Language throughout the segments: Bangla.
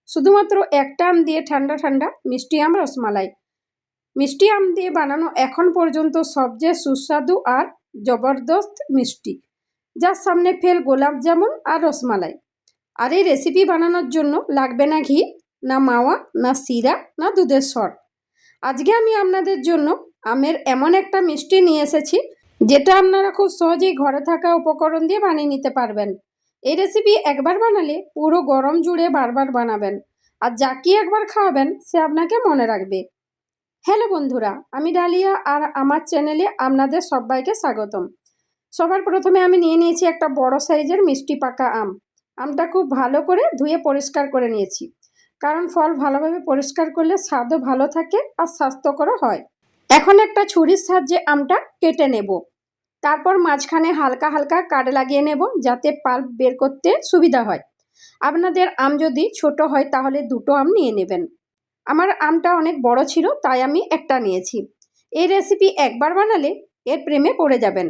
শুধুমাত্র একটা আম দিয়ে ঠান্ডা ঠান্ডা মিষ্টি আম রসমালাই। মিষ্টি আম দিয়ে বানানো এখন পর্যন্ত সবচেয়ে সুস্বাদু আর জবরদস্ত মিষ্টি, যার সামনে ফেল গোলাপ জামুন আর রসমালাই। আর এই রেসিপি বানানোর জন্য লাগবে না ঘি, না মাওয়া, না সিরা, না দুধের সর। আজকে আমি আপনাদের জন্য আমের এমন একটা মিষ্টি নিয়ে এসেছি যেটা আপনারা খুব সহজেই ঘরে থাকা উপকরণ দিয়ে বানিয়ে নিতে পারবেন। এই রেসিপি একবার বানালে পুরো গরম জুড়ে বারবার বানাবেন, আর যাকে একবার খাওয়াবেন সে আপনাকে মনে রাখবে। হ্যালো বন্ধুরা, আমি ডালিয়া আর আমার চ্যানেলে আপনাদের সবাইকে স্বাগতম। সবার প্রথমে আমি নিয়ে নিয়েছি একটা বড় সাইজের মিষ্টি পাকা আম। আমটা খুব ভালো করে ধুয়ে পরিষ্কার করে নিয়েছি, কারণ ফল ভালোভাবে পরিষ্কার করলে স্বাদও ভালো থাকে আর স্বাস্থ্যকর হয়। এখন একটা ছুরির সাহায্যে আমটা কেটে নেব। তারপর মাঝখানে হালকা হালকা কাট লাগিয়ে নেব, যাতে পাল্প বের করতে সুবিধা হয়। আপনাদের আম যদি ছোট হয় তাহলে দুটো আম নিয়ে নেবেন। আমার আমটা অনেক বড় ছিল, তাই আমি একটা নিয়েছি। এই রেসিপি একবার বানালে এর প্রেমে পড়ে যাবেন।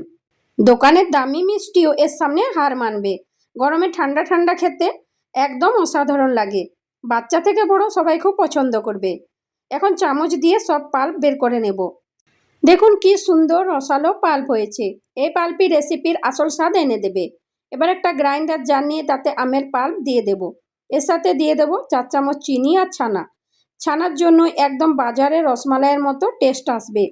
দোকানের দামি মিষ্টিও এর সামনে হার মানবে। গরমে ঠান্ডা ঠান্ডা খেতে একদম অসাধারণ লাগে। বাচ্চা থেকে বড় সবাই খুব পছন্দ করবে। এখন চামচ দিয়ে সব পাল্প বের করে নেব। দেখুন কি সুন্দর রসালো পাল্প হয়েছে। এই পাল্পই রেসিপির আসল স্বাদ এনে দেবে। এবার একটা গ্রাইন্ডার জার নিয়ে তাতে আমের পাল্প দিয়ে দেব। এর সাথে দিয়ে দেব 4 চামচ চিনি আর ছানা। ছানার জন্য একদম বাজারে রসমালাইয়ের মতো টেস্ট আসবে।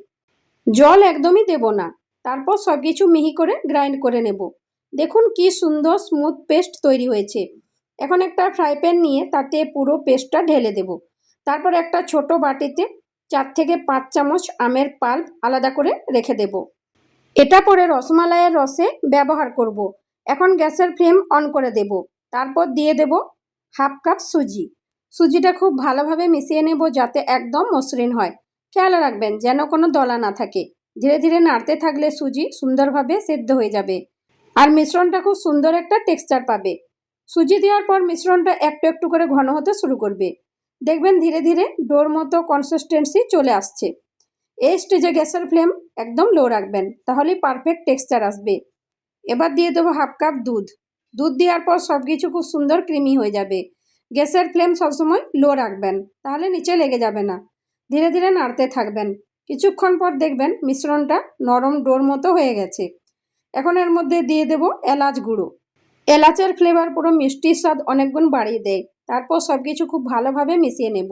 জল একদমই দেব না। তারপর সব কিছু মিহি করে গ্রাইন্ড করে নেব। দেখুন কি সুন্দর স্মুথ পেস্ট তৈরি হয়েছে। এখন একটা ফ্রাই প্যান নিয়ে তাতে পুরো পেস্টটা ঢেলে দেব। তারপর একটা ছোট বাটিতে 4 থেকে 5 চামচ আমের পাল্প আলাদা করে রেখে দেব। এটা পরে রসমালাইয়ের রসে ব্যবহার করব। এখন গ্যাসের ফ্লেম অন করে দেব। তারপর দিয়ে দেব হাফ কাপ সুজি। সুজিটা খুব ভালোভাবে মিশিয়ে নেব, যাতে একদম মসৃণ হয়। খেয়াল রাখবেন যেন কোনো দলা না থাকে। ধীরে ধীরে নাড়তে থাকলে সুজি সুন্দরভাবে সেদ্ধ হয়ে যাবে আর মিশ্রণটা খুব সুন্দর একটা টেক্সচার পাবে। সুজি দেওয়ার পর মিশ্রণটা একটু একটু করে ঘন হতে শুরু করবে। দেখবেন ধীরে ধীরে ডোর মতো কনসিস্টেন্সি চলে আসছে। এই স্টেজে গ্যাসের ফ্লেম একদম লো রাখবেন, তাহলেই পারফেক্ট টেক্সচার আসবে। এবার দিয়ে দেবো হাফ কাপ দুধ। দুধ দেওয়ার পর সব কিছু খুব সুন্দর ক্রিমি হয়ে যাবে। গ্যাসের ফ্লেম সবসময় লো রাখবেন, তাহলে নিচে লেগে যাবে না। ধীরে ধীরে নাড়তে থাকবেন। কিছুক্ষণ পর দেখবেন মিশ্রণটা নরম ডোর মতো হয়ে গেছে। এখন এর মধ্যে দিয়ে দেব এলাচ গুঁড়ো। এলাচের ফ্লেভার পুরো মিষ্টির স্বাদ অনেক গুণ বাড়িয়ে দেয়। তারপর সব কিছু খুব ভালোভাবে মিশিয়ে নেব।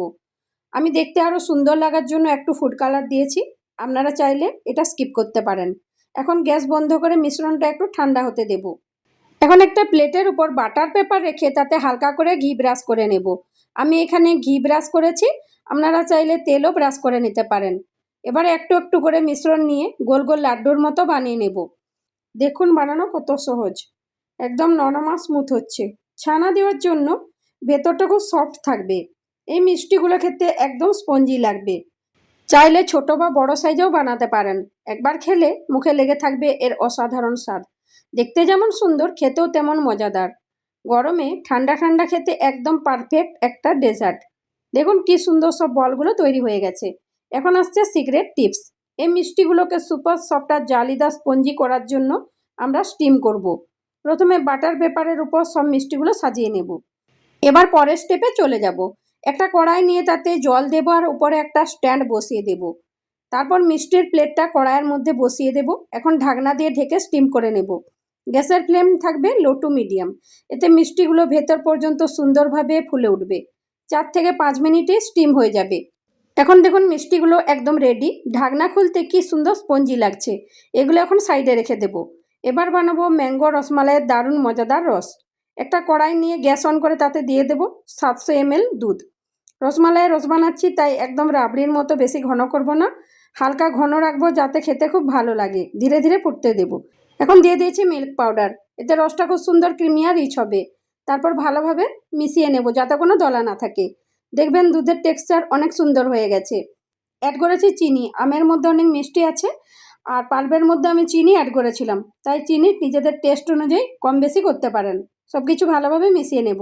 আমি দেখতে আরও সুন্দর লাগার জন্য একটু ফুড কালার দিয়েছি। আপনারা চাইলে এটা স্কিপ করতে পারেন। এখন গ্যাস বন্ধ করে মিশ্রণটা একটু ঠান্ডা হতে দেব। এখন একটা প্লেটের উপর বাটার পেপার রেখে তাতে হালকা করে ঘি ব্রাশ করে নেব। আমি এখানে ঘি ব্রাশ করেছি, আপনারা চাইলে তেলও ব্রাশ করে নিতে পারেন। এবার একটু একটু করে মিশ্রণ নিয়ে গোল গোল লাড্ডুর মতো বানিয়ে নেব। দেখুন বানানো কত সহজ। একদম নরম আর স্মুথ হচ্ছে। ছানা দেওয়ার জন্য ভেতরটা খুব সফট থাকবে। এই মিষ্টিগুলো খেতে একদম স্পঞ্জি লাগবে। চাইলে ছোট বা বড় সাইজেও বানাতে পারেন। একবার খেলে মুখে লেগে থাকবে এর অসাধারণ স্বাদ। দেখতে যেমন সুন্দর, খেতেও তেমন মজাদার। গরমে ঠান্ডা ঠান্ডা খেতে একদম পারফেক্ট একটা ডেজার্ট। দেখুন কি সুন্দর সব বলগুলো তৈরি হয়ে গেছে। এখন আসছে সিক্রেট টিপস। এই মিষ্টিগুলোকে সুপার সফট আর জালিদার স্পঞ্জি করার জন্য আমরা স্টিম করব। প্রথমে বাটার পেপারের উপর সব মিষ্টিগুলো সাজিয়ে নেব। এবার পরের স্টেপে চলে যাব। একটা কড়াই নিয়ে তাতে জল দেব আর উপরে একটা স্ট্যান্ড বসিয়ে দেব। তারপর মিষ্টির প্লেটটা কড়াইয়ের মধ্যে বসিয়ে দেব। এখন ঢাকনা দিয়ে ঢেকে স্টিম করে নেব। গ্যাসের ফ্লেম থাকবে লো টু মিডিয়াম। এতে মিষ্টিগুলো ভেতর পর্যন্ত সুন্দরভাবে ফুলে উঠবে। 4 থেকে 5 মিনিটে স্টিম হয়ে যাবে। এখন দেখুন মিষ্টিগুলো একদম রেডি। ঢাকনা খুলতে কি সুন্দর স্পঞ্জি লাগছে। এগুলো এখন সাইডে রেখে দেব। এবার বানাবো ম্যাঙ্গো রসমালাইয়ের দারুণ মজাদার রস। একটা কড়াই নিয়ে গ্যাস অন করে তাতে দিয়ে দেব 700 ml দুধ। রসমালাইয়ের রস বানাচ্ছি, তাই একদম রাবড়ির মতো বেশি ঘন করব না। হালকা ঘন রাখবো, যাতে খেতে খুব ভালো লাগে। ধীরে ধীরে ফুটতে দেব। এখন দিয়ে দিয়েছি মিল্ক পাউডার। এতে রসটা খুব সুন্দর ক্রিমি আর রিচ হবে। তারপর ভালোভাবে মিশিয়ে নেব, যাতে কোনো দলা না থাকে। দেখবেন দুধের টেক্সচার অনেক সুন্দর হয়ে গেছে। অ্যাড করেছি চিনি। আমের মধ্যে অনেক মিষ্টি আছে, আর পাল্পের মধ্যে আমি চিনি অ্যাড করেছিলাম, তাই চিনি নিজেদের টেস্ট অনুযায়ী কম বেশি করতে পারেন। সব কিছু ভালোভাবে মিশিয়ে নেব।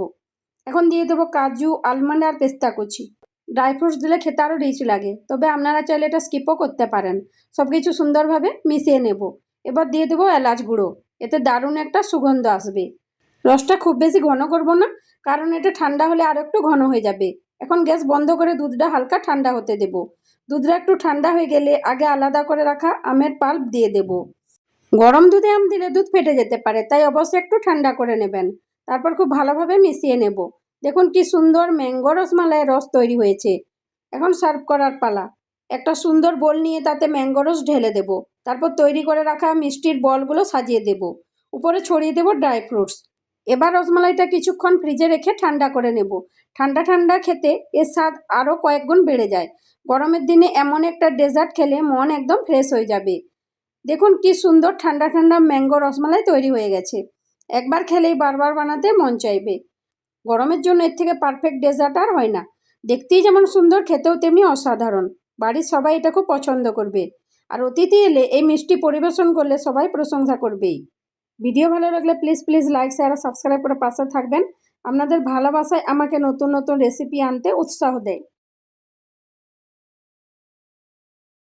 এখন দিয়ে দেবো কাজু, আলমন্ড আর পেস্তা কুচি। ড্রাই ফ্রুটস দিলে খেতে আরও রিচ লাগে, তবে আপনারা চাইলে এটা স্কিপও করতে পারেন। সব কিছু সুন্দরভাবে মিশিয়ে নেব। এবার দিয়ে দেবো এলাচ গুঁড়ো। এতে দারুণ একটা সুগন্ধ আসবে। রসটা খুব বেশি ঘন করব না, কারণ এটা ঠান্ডা হলে আরও একটু ঘন হয়ে যাবে। এখন গ্যাস বন্ধ করে দুধটা হালকা ঠান্ডা হতে দেব। দুধটা একটু ঠান্ডা হয়ে গেলে আগে আলাদা করে রাখা আমের পাল্প দিয়ে দেব। গরম দুধে আম দিলে দুধ ফেটে যেতে পারে, তাই অবশ্যই একটু ঠান্ডা করে নেবেন। তারপর খুব ভালোভাবে মিশিয়ে নেব। দেখুন কি সুন্দর ম্যাঙ্গো রসমালাইয়ের রস তৈরি হয়েছে। এখন সার্ভ করার পালা। একটা সুন্দর বোল নিয়ে তাতে ম্যাঙ্গো রস ঢেলে দেব। তারপর তৈরি করে রাখা মিষ্টির বলগুলো সাজিয়ে দেব। উপরে ছড়িয়ে দেব ড্রাই ফ্রুটস। এবার রসমালাইটা কিছুক্ষণ ফ্রিজে রেখে ঠান্ডা করে নেব। ঠান্ডা ঠান্ডা খেতে এর স্বাদ আরও কয়েক গুণ বেড়ে যায়। গরমের দিনে এমন একটা ডেজার্ট খেলে মন একদম ফ্রেশ হয়ে যাবে। দেখুন কি সুন্দর ঠান্ডা ঠান্ডা ম্যাঙ্গো রসমালাই তৈরি হয়ে গেছে। একবার খেলেই বারবার বানাতে মন চাইবে। গরমের জন্য এর থেকে পারফেক্ট ডেজার্ট আর হয় না। দেখতেই যেমন সুন্দর, খেতেও তেমনি অসাধারণ। বাড়ির সবাই এটা খুব পছন্দ করবে। আর অতিথি এলে এই মিষ্টি পরিবেশন করলে সবাই প্রশংসা করবেই। ভিডিও ভালো লাগলে প্লিজ লাইক, শেয়ার আর সাবস্ক্রাইব করে পাশে থাকবেন। আপনাদের ভালোবাসায় আমাকে নতুন নতুন রেসিপি আনতে উৎসাহ দেয়।